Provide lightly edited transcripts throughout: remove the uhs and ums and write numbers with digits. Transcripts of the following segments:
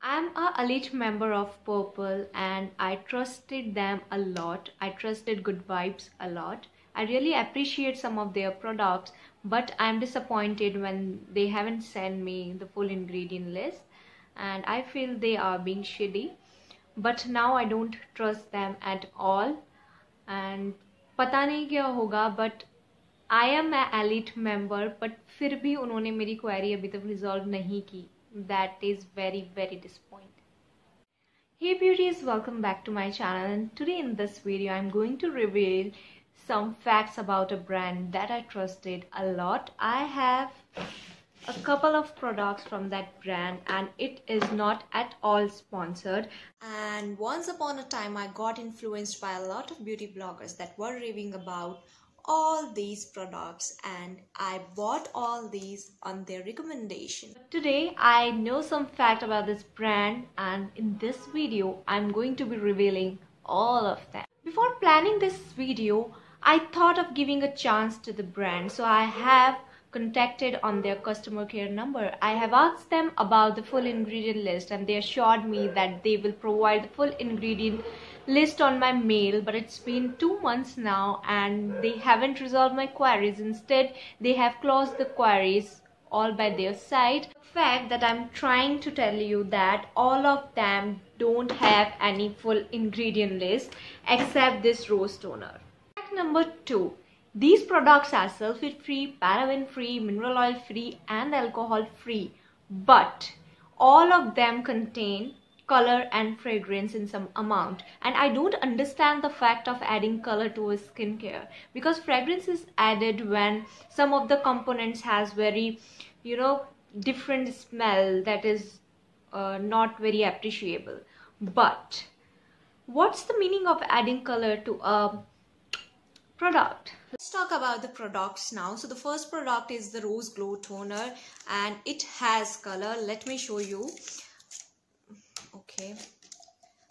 I'm a elite member of Purple and I trusted them a lot. I trusted Good Vibes a lot. I really appreciate some of their products, but I'm disappointed when they haven't sent me the full ingredient list and I feel they are being shitty. But now I don't trust them at all and पता नहीं क्या होगा, but I am an elite member, but फिर भी उन्होंने मेरी query अभी तक resolve नहीं की. That is very disappointing. Hey beauties, welcome back to my channel, and today in this video I'm going to reveal some facts about a brand that I trusted a lot. I have a couple of products from that brand and it is not at all sponsored, and once upon a time I got influenced by a lot of beauty bloggers that were raving about all these products and I bought all these on their recommendation. But today I know some fact about this brand and in this video I'm going to be revealing all of them. Before planning this video, I thought of giving a chance to the brand, so I have contacted on their customer care number. I have asked them about the full ingredient list and they assured me that they will provide the full ingredient list on my mail, but it's been 2 months now and they haven't resolved my queries. Instead, they have closed the queries all by their side. The fact that I'm trying to tell you that all of them don't have any full ingredient list except this rose toner. Fact number 2. These products are sulfate free, paraben free, mineral oil free and alcohol free, but all of them contain color and fragrance in some amount, and I don't understand the fact of adding color to a skincare, because fragrance is added when some of the components has very different smell that is not very appreciable. But what's the meaning of adding color to a product? Let's talk about the products now. So the first product is the Rose Glow Toner and it has color. Let me show you. Okay,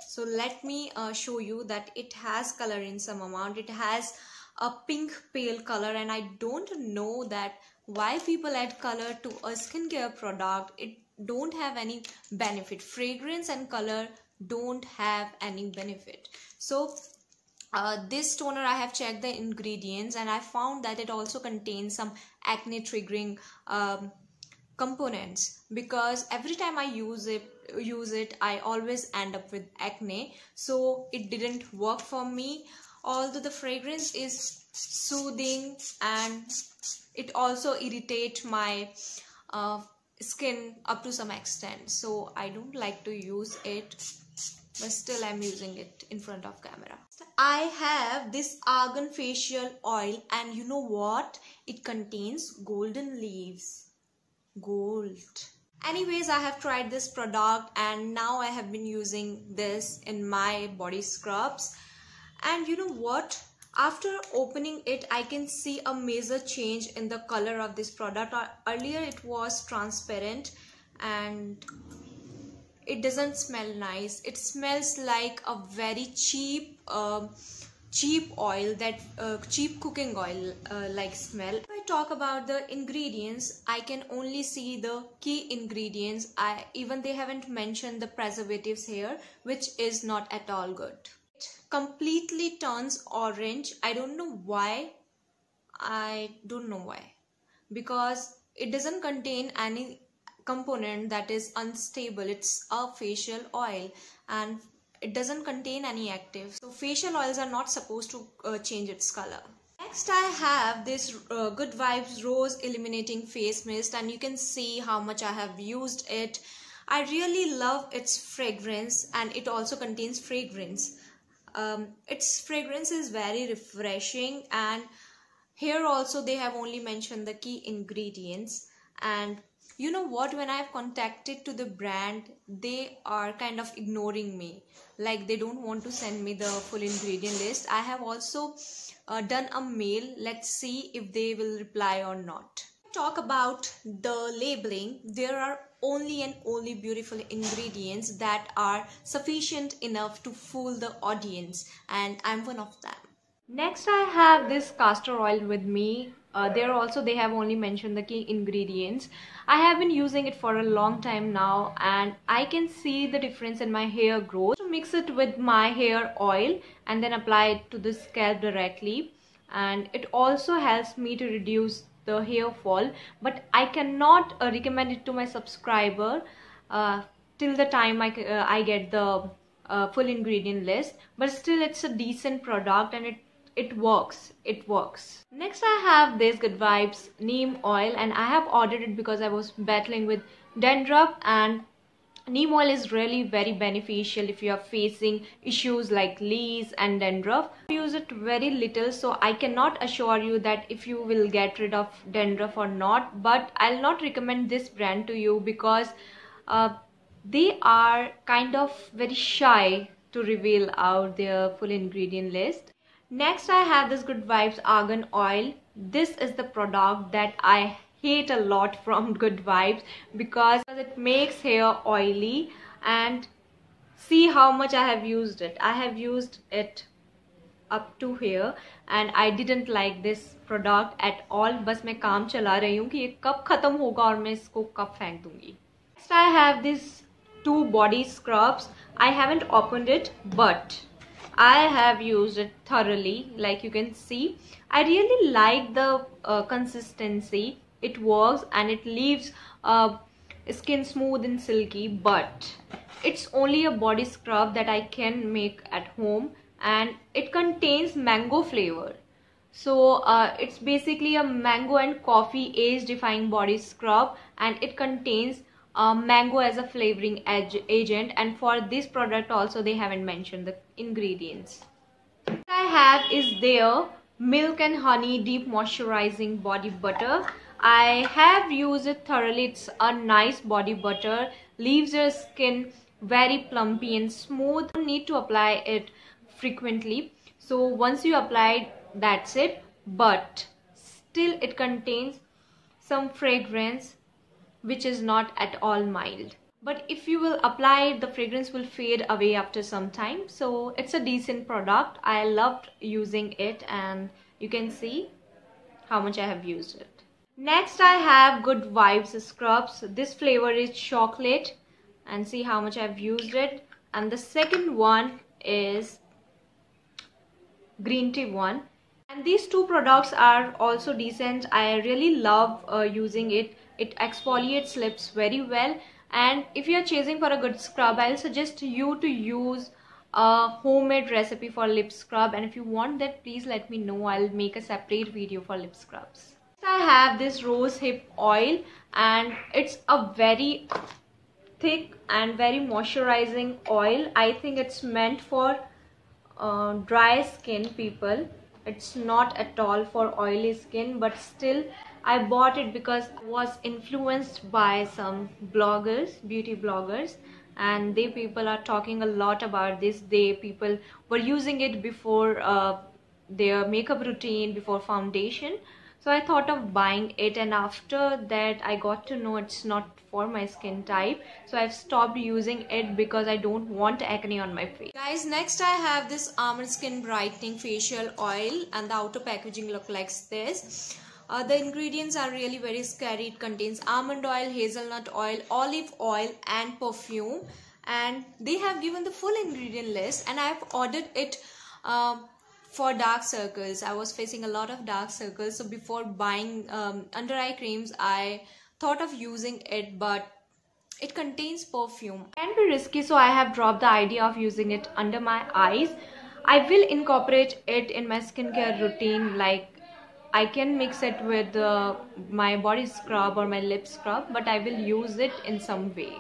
so let me show you that it has color in some amount. It has a pink pale color and I don't know that why people add color to a skincare product. It don't have any benefit. Fragrance and color don't have any benefit. So this toner, I have checked the ingredients and I found that it also contains some acne triggering components, because every time I use it I always end up with acne, so it didn't work for me. Although the fragrance is soothing and it also irritates my skin up to some extent, so I don't like to use it, but still I'm using it in front of camera. I have this argan facial oil and you know what? It contains golden leaves. Gold. Anyways, I have tried this product and now I have been using this in my body scrubs, and you know what? After opening it, I can see a major change in the color of this product. Earlier it was transparent and it doesn't smell nice. It smells like a very cheap oil, that cheap cooking oil like smell. If I talk about the ingredients, I can only see the key ingredients. Even they haven't mentioned the preservatives here, which is not at all good. It completely turns orange. I don't know why, because it doesn't contain any component that is unstable. It's a facial oil and it doesn't contain any active, so facial oils are not supposed to change its color. Next I have this Good Vibes Rose Illuminating Face Mist and you can see how much I have used it. I really love its fragrance and it also contains fragrance. Its fragrance is very refreshing, and here also they have only mentioned the key ingredients. And you know what, when I have contacted to the brand, they are kind of ignoring me, like they don't want to send me the full ingredient list. I have also done a mail. Let's see if they will reply or not. Talk about the labeling. There are only beautiful ingredients that are sufficient enough to fool the audience, and I'm one of them. Next I have this castor oil with me. there also they have only mentioned the key ingredients. I have been using it for a long time now, and I can see the difference in my hair growth. To mix it with my hair oil and then apply it to the scalp directly, and it also helps me to reduce the hair fall. But I cannot recommend it to my subscriber till the time I get the full ingredient list, but still it's a decent product and it works. Next I have this Good Vibes neem oil, and I have ordered it because I was battling with dandruff, and neem oil is really very beneficial if you are facing issues like lees and dandruff. I use it very little, so I cannot assure you that if you will get rid of dandruff or not, but I'll not recommend this brand to you because they are kind of very shy to reveal out their full ingredient list. Next I have this Good Vibes Argan Oil. This is the product that I hate a lot from Good Vibes because it makes hair oily, and see how much I have used it. I have used it up to here and I didn't like this product at all. बस मैं काम चला रही हूँ कि ये कब खत्म होगा और मैं इसको कब फेंक दूंगी. Next I have these 2 body scrubs. I haven't opened it, but I have used it thoroughly. Like you can see, I really like the consistency. It works and it leaves skin smooth and silky, but it's only a body scrub that I can make at home, and it contains mango flavor. So it's basically a mango and coffee age defying body scrub, and it contains mango as a flavoring agent, and for this product also they haven't mentioned the ingredients. What I have is their milk and honey deep moisturizing body butter. I have used it thoroughly. It's a nice body butter, leaves your skin very plumpy and smooth. You don't need to apply it frequently, so once you apply it, that's it, but still it contains some fragrance which is not at all mild. But if you will apply it, the fragrance will fade away after some time. So it's a decent product. I loved using it, and you can see how much I have used it. Next I have Good Vibes scrubs. This flavor is chocolate, and see how much I've used it. And the second one is green tea one. And these 2 products are also decent. I really love using it. It exfoliates lips very well, and if you are chasing for a good scrub, I'll suggest you to use a homemade recipe for lip scrub, and if you want that, please let me know. I'll make a separate video for lip scrubs. Next I have this rose hip oil, and it's a very thick and very moisturizing oil. I think it's meant for dry skin people. It's not at all for oily skin, but still I bought it because I was influenced by some bloggers, beauty bloggers, and they people are talking a lot about this. People were using it before their makeup routine, before foundation. So I thought of buying it, and after that I got to know it's not for my skin type, so I've stopped using it because I don't want acne on my face. Guys, next I have this Almond Skin Brightening Facial Oil, and the outer packaging look like this. The ingredients are really very scary. It contains almond oil, hazelnut oil, olive oil and perfume, and they have given the full ingredient list, and I have ordered it for dark circles. I was facing a lot of dark circles, so before buying under eye creams I thought of using it, but it contains perfume. It can be risky, so I have dropped the idea of using it under my eyes. I will incorporate it in my skincare routine, like I can mix it with my body scrub or my lip scrub, but I will use it in some way.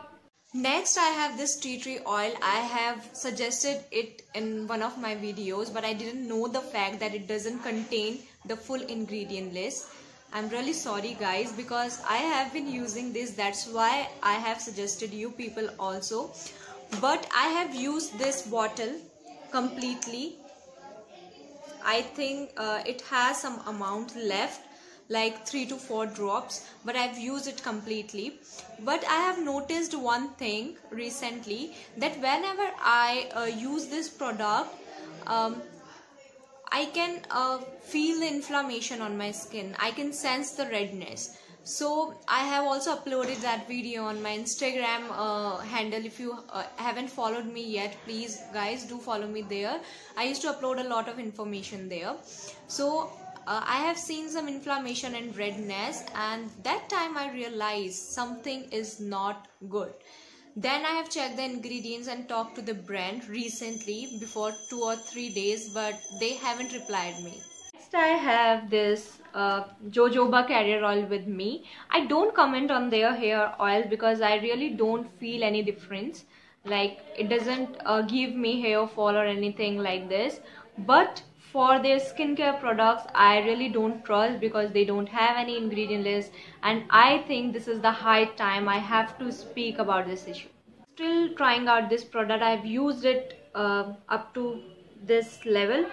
Next I have this tea tree oil. I have suggested it in one of my videos, but I didn't know the fact that it doesn't contain the full ingredient list. I'm really sorry guys, because I have been using this, that's why I have suggested you people also. But I have used this bottle completely. I think it has some amount left, like 3 to 4 drops, but I've used it completely. But I have noticed one thing recently, that whenever I use this product, I can feel the inflammation on my skin. I can sense the redness. So I have also uploaded that video on my Instagram handle. If you haven't followed me yet, please guys do follow me there. I used to upload a lot of information there. So I have seen some inflammation and redness, and that time I realized something is not good. Then I have checked the ingredients and talked to the brand recently before 2 or 3 days, but they haven't replied me. Next I have this jojoba carrier oil with me. I don't comment on their hair oil because I really don't feel any difference. Like it doesn't give me hair fall or anything like this. But for their skincare products, I really don't trust because they don't have any ingredient list, and I think this is the high time I have to speak about this issue. Still trying out this product. I've used it up to this level,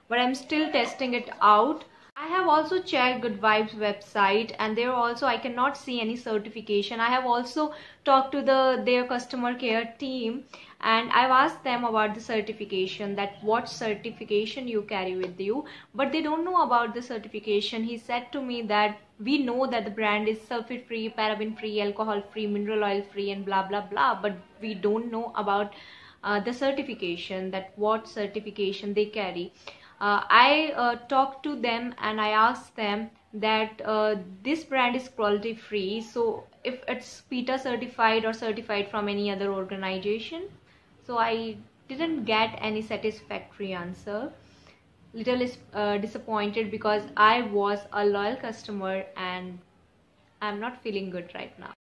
but I'm still testing it out. I have also checked Good Vibes website, and there also I cannot see any certification. I have also talked to their customer care team, and I've asked them about the certification, that what certification you carry with you, but they don't know about the certification. He said to me that we know that the brand is sulfate free, paraben free, alcohol free, mineral oil free, and blah blah blah, but we don't know about the certification, that what certification they carry. I talked to them and I asked them that this brand is cruelty free, so if it's PETA certified or certified from any other organization. So I didn't get any satisfactory answer. Little is disappointed because I was a loyal customer and I'm not feeling good right now.